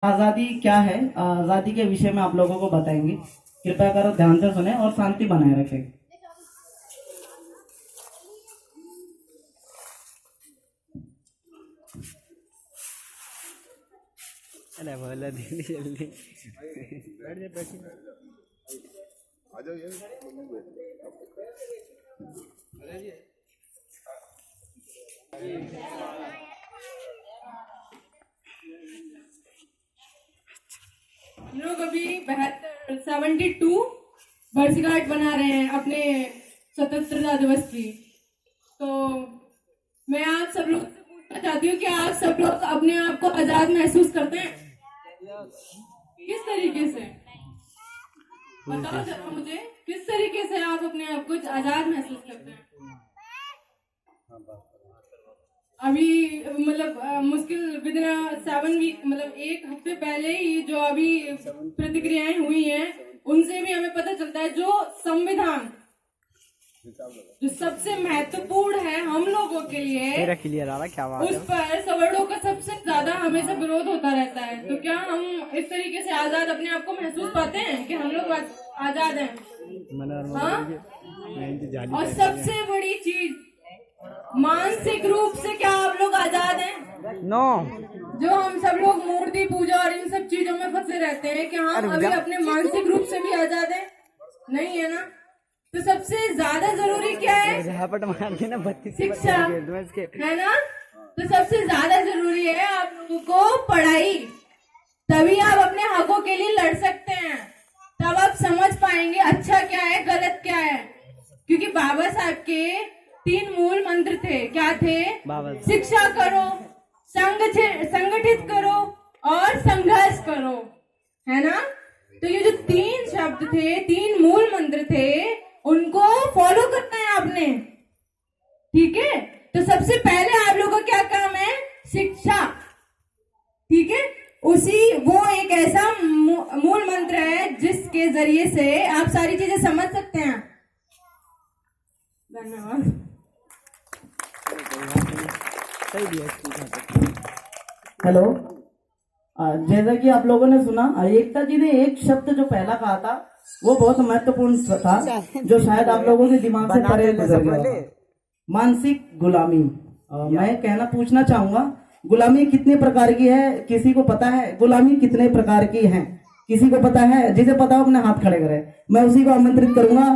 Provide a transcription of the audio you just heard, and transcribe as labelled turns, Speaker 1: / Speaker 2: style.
Speaker 1: आजादी क्या है, आजादी के विषय में आप लोगों को बताएंगे। कृपया करो ध्यान से सुने और शांति बनाए रखें।
Speaker 2: अरे बोला दीदी जल्दी बैठ जा बैठ
Speaker 3: आ जाओ यार।
Speaker 4: हम लोग अभी 72 वर्षगांठ बना रहे हैं अपने स्वतंत्रता दिवस की। तो मैं आप सब लोग से पूछना चाहती हूँ कि आप सब लोग अपने आप को आजाद महसूस करते हैं? किस तरीके से बताओ जरा मुझे, किस तरीके से आप अपने आप को आजाद महसूस करते हैं? अभी मतलब मुश्किल विदिन 7 वीक मतलब 1 हफ्ते पहले ही जो अभी प्रतिक्रियाएं हुई हैं उनसे भी हमें पता चलता है जो संविधान जो सबसे महत्वपूर्ण है हम लोगों के लिए
Speaker 2: क्लियर आ रहा क्या
Speaker 4: उस पर सवर्णों का सबसे ज्यादा हमेशा विरोध होता रहता है। तो क्या हम इस तरीके से आजाद अपने आप को महसूस पाते हैं कि हम लोग आजाद हैं? हाँ? और सबसे बड़ी चीज मानसिक रूप से क्या आप लोग आजाद हैं?
Speaker 2: नो
Speaker 4: जो हम सब लोग मूर्ति पूजा और इन सब चीजों में फंसे रहते हैं कि हम अभी अपने मानसिक रूप से भी आजाद हैं? नहीं है ना। तो सबसे ज्यादा जरूरी क्या है? शिक्षा है ना। तो सबसे ज्यादा जरूरी है आप लोगों को पढ़ाई, तभी आप अपने हकों के लिए लड़ सकते हैं। तब आप समझ पाएंगे अच्छा क्या है गलत क्या है। क्योंकि बाबा साहब के 3 मूल मंत्र थे। क्या थे? शिक्षा करो, संगठित करो और संघर्ष करो, है ना। तो ये जो 3 शब्द थे, 3 मूल मंत्र थे, उनको फॉलो करना है आपने। ठीक है। तो सबसे पहले आप लोगों का क्या काम है? शिक्षा। ठीक है। वो एक ऐसा मूल मंत्र है जिसके जरिए से आप सारी चीजें समझ सकते हैं। धन्यवाद।
Speaker 1: हेलो, जैसा कि आप लोगों ने सुना, एकता जी ने एक शब्द जो पहला कहा था वो बहुत महत्वपूर्ण था, जो शायद आप लोगों के दिमाग से परे गुजर गया। मानसिक गुलामी। मैं पूछना चाहूंगा, गुलामी कितने प्रकार की है? किसी को पता है गुलामी कितने प्रकार की है? किसी को पता है? जिसे पता हो अपने हाथ खड़े करे। मैं उसी को आमंत्रित करूंगा।